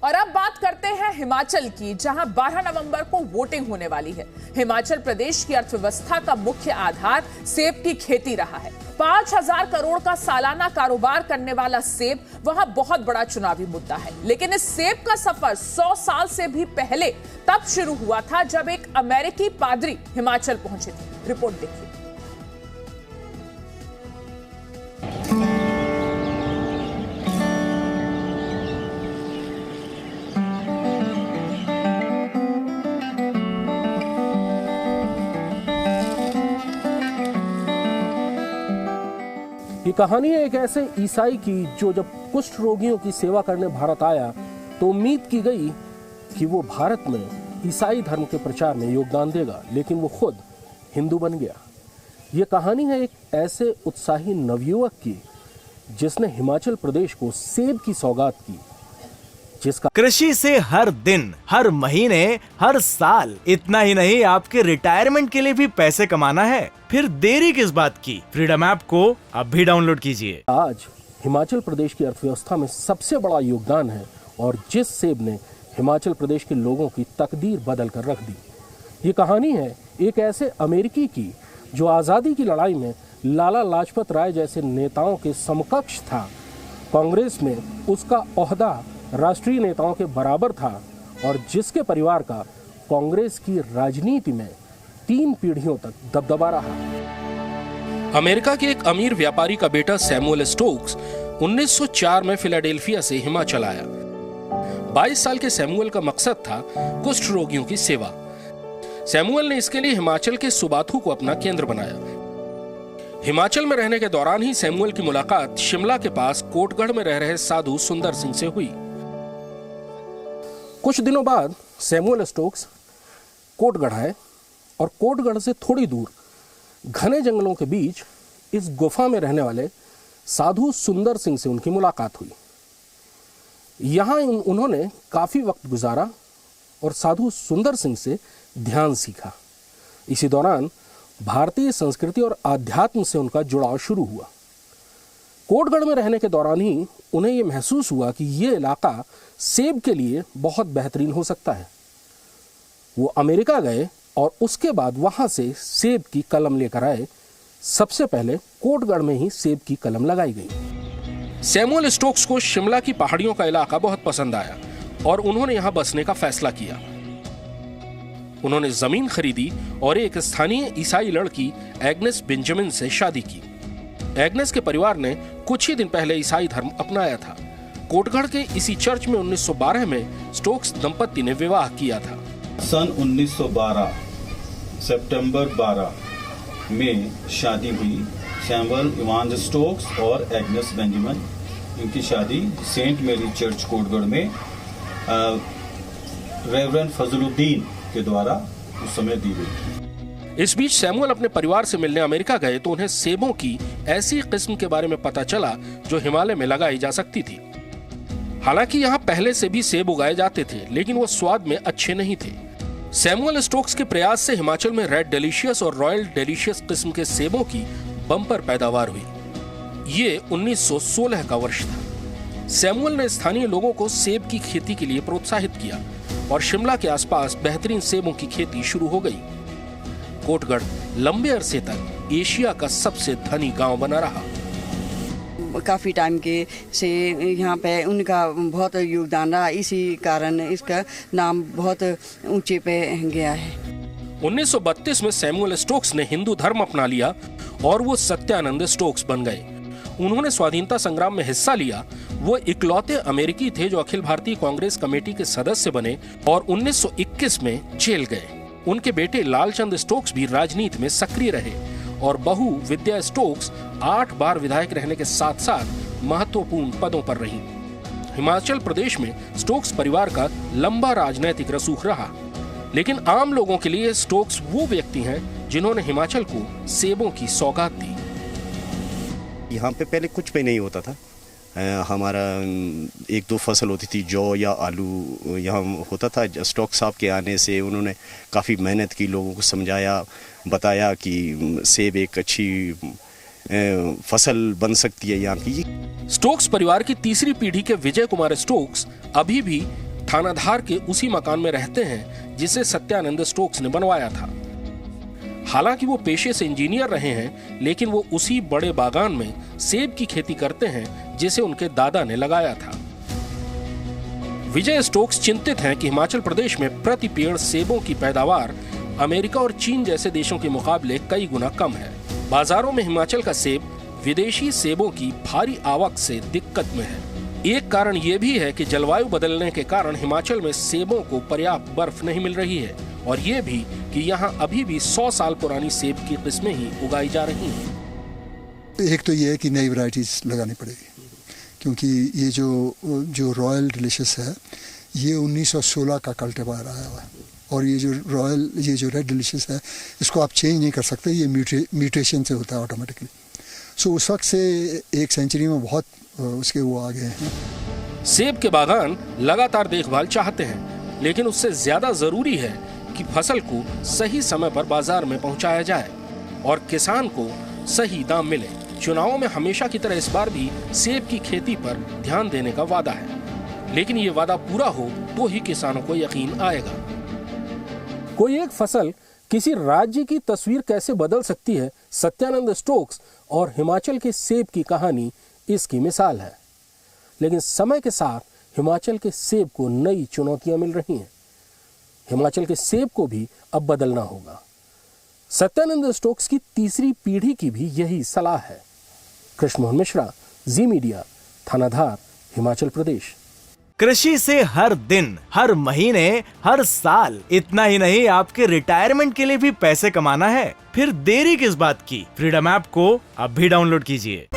और अब बात करते हैं हिमाचल की, जहां 12 नवंबर को वोटिंग होने वाली है। हिमाचल प्रदेश की अर्थव्यवस्था का मुख्य आधार सेब की खेती रहा है। 5,000 करोड़ का सालाना कारोबार करने वाला सेब वहां बहुत बड़ा चुनावी मुद्दा है। लेकिन इस सेब का सफर 100 साल से भी पहले तब शुरू हुआ था जब एक अमेरिकी पादरी हिमाचल पहुंचे थे। रिपोर्ट देखिए। ये कहानी है एक ऐसे ईसाई की जो जब कुष्ठ रोगियों की सेवा करने भारत आया तो उम्मीद की गई कि वो भारत में ईसाई धर्म के प्रचार में योगदान देगा, लेकिन वो खुद हिंदू बन गया। ये कहानी है एक ऐसे उत्साही नवयुवक की जिसने हिमाचल प्रदेश को सेब की सौगात की, जिसका कृषि से हर दिन, हर महीने, हर साल, इतना ही नहीं आपके रिटायरमेंट के लिए भी पैसे कमाना है, फिर देरी किस बात की। फ्रीडम ऐप को अब भी डाउनलोड कीजिए। आज हिमाचल प्रदेश की अर्थव्यवस्था में सबसे बड़ा योगदान है और जिस सेब ने हिमाचल प्रदेश के लोगों की तकदीर बदल कर रख दी। ये कहानी है एक ऐसे अमेरिकी की जो आज़ादी की लड़ाई में लाला लाजपत राय जैसे नेताओं के समकक्ष था। कांग्रेस में उसका ओहदा राष्ट्रीय नेताओं के बराबर था और जिसके परिवार का कांग्रेस की राजनीति में 3 पीढ़ियों तक दबदबा रहा। अमेरिका के एक अमीर व्यापारी का बेटा सैमुअल स्टोक्स 1904 में फिलाडेल्फिया से हिमाचल आया। 22 साल के सैमुअल का मकसद था कुष्ठ रोगियों की सेवा। सैमुअल ने इसके लिए हिमाचल के सुबाथू को अपना केंद्र बनाया। हिमाचल में रहने के दौरान ही सैमुअल की मुलाकात शिमला के पास कोटगढ़ में रह रहे साधु सुंदर सिंह से हुई। कुछ दिनों बाद सैमुअल स्टोक्स कोटगढ़ आए और कोटगढ़ से थोड़ी दूर घने जंगलों के बीच इस गुफा में रहने वाले साधु सुंदर सिंह से उनकी मुलाकात हुई। यहाँ उन्होंने काफ़ी वक्त गुजारा और साधु सुंदर सिंह से ध्यान सीखा। इसी दौरान भारतीय संस्कृति और आध्यात्म से उनका जुड़ाव शुरू हुआ। कोटगढ़ में रहने के दौरान ही उन्हें यह महसूस हुआ कि ये इलाका सेब के लिए बहुत बेहतरीन हो सकता है। वो अमेरिका गए और उसके बाद वहां से सेब की कलम लेकर आए। सबसे पहले कोटगढ़ में ही सेब की कलम लगाई गई। सैमुअल स्टोक्स को शिमला की पहाड़ियों का इलाका बहुत पसंद आया और उन्होंने यहां बसने का फैसला किया। उन्होंने जमीन खरीदी और एक स्थानीय ईसाई लड़की एग्नेस बेंजामिन से शादी की। एग्नेस के परिवार ने कुछ ही दिन पहले ईसाई धर्म अपनाया था। कोटगढ़ के इसी चर्च में 1912 में स्टोक्स दंपति ने विवाह किया था। सन 1912 सितंबर 12 में शादी हुई सैमुअल इवांस स्टोक्स और एग्नेस बेंजामिन। इनकी शादी सेंट मेरी चर्च कोटगढ़ में रेवरेंड फजलुद्दीन के द्वारा उस समय दी गई। इस बीच सैमुअल अपने परिवार से मिलने अमेरिका गए तो उन्हें सेबों की ऐसी किस्म के बारे में पता चला जो हिमालय में लगाई जा सकती थी। हालांकि यहाँ पहले से भी सेब उगाए जाते थे, लेकिन वो स्वाद में अच्छे नहीं थे। सैमुअल स्टोक्स के प्रयास से हिमाचल में रेड डेलिशियस और रॉयल डेलिशियस किस्म के सेबों की बम्पर पैदावार हुई। ये 1916 का वर्ष था। सैमुअल ने स्थानीय लोगों को सेब की खेती के लिए प्रोत्साहित किया और शिमला के आसपास बेहतरीन सेबों की खेती शुरू हो गई। कोटगढ़ लंबे अरसे तक एशिया का सबसे धनी गांव बना रहा। काफ़ी टाइम के से यहाँ पे उनका बहुत योगदान रहा, इसी कारण इसका नाम बहुत ऊंचे पे गया है। 1932 में सैमुअल स्टोक्स ने हिंदू धर्म अपना लिया और वो सत्यानंद स्टोक्स बन गए। उन्होंने स्वाधीनता संग्राम में हिस्सा लिया। वो इकलौते अमेरिकी थे जो अखिल भारतीय कांग्रेस कमेटी के सदस्य बने और 1921 में जेल गए। उनके बेटे लालचंद स्टोक्स भी राजनीति में सक्रिय रहे और बहू विद्या स्टोक्स 8 बार विधायक रहने के साथ साथ महत्वपूर्ण पदों पर रहीं। हिमाचल प्रदेश में स्टोक्स परिवार का लंबा राजनीतिक रसूख रहा, लेकिन आम लोगों के लिए स्टोक्स वो व्यक्ति हैं जिन्होंने हिमाचल को सेबों की सौगात दी। यहाँ पे पहले कुछ भी नहीं होता था। हमारा 1-2 फसल होती थी, जौ या आलू यहाँ होता था। स्टोक्स साहब के आने से उन्होंने काफ़ी मेहनत की, लोगों को समझाया, बताया कि सेब एक अच्छी फसल बन सकती है यहाँ की। स्टोक्स परिवार की तीसरी पीढ़ी के विजय कुमार स्टोक्स अभी भी थानाधार के उसी मकान में रहते हैं जिसे सत्यानंद स्टोक्स ने बनवाया था। हालांकि वो पेशे से इंजीनियर रहे हैं, लेकिन वो उसी बड़े बागान में सेब की खेती करते हैं जिसे उनके दादा ने लगाया था। विजय स्टोक्स चिंतित हैं कि हिमाचल प्रदेश में प्रति पेड़ सेबों की पैदावार अमेरिका और चीन जैसे देशों के मुकाबले कई गुना कम है। बाजारों में हिमाचल का सेब विदेशी सेबों की भारी आवक से दिक्कत में है। एक कारण ये भी है कि जलवायु बदलने के कारण हिमाचल में सेबों को पर्याप्त बर्फ नहीं मिल रही है, और ये भी कि यहाँ अभी भी 100 साल पुरानी सेब की किस्में ही उगाई जा रही हैं। एक तो ये है कि नई वैरायटीज लगानी पड़ेगी, क्योंकि ये जो रॉयल डिलीशियस है ये 1916 का कल्टीवेटर आया हुआ है, और ये जो रेड डिलीशियस है इसको आप चेंज नहीं कर सकते, ये म्यूटेशन से होता है ऑटोमेटिकली। सो उस वक्त से एक सेंचुरी में बहुत उसके वो आ गए हैं। सेब के बागान लगातार देखभाल चाहते हैं, लेकिन उससे ज्यादा जरूरी है कि फसल को सही समय पर बाजार में पहुंचाया जाए और किसान को सही दाम मिले। चुनावों में हमेशा की तरह इस बार भी सेब की खेती पर ध्यान देने का वादा है, लेकिन ये वादा पूरा हो तो ही किसानों को यकीन आएगा। कोई एक फसल किसी राज्य की तस्वीर कैसे बदल सकती है, सत्यानंद स्टोक्स और हिमाचल के सेब की कहानी इसकी मिसाल है। लेकिन समय के साथ हिमाचल के सेब को नई चुनौतियां मिल रही हैं। हिमाचल के सेब को भी अब बदलना होगा। सत्यानंद स्टोक्स की तीसरी पीढ़ी की भी यही सलाह है। कृष्ण मोहन मिश्रा, जी मीडिया, थानाधार, हिमाचल प्रदेश। कृषि से हर दिन, हर महीने, हर साल, इतना ही नहीं आपके रिटायरमेंट के लिए भी पैसे कमाना है? फिर देरी किस बात की? फ्रीडम ऐप को अब भी डाउनलोड कीजिए।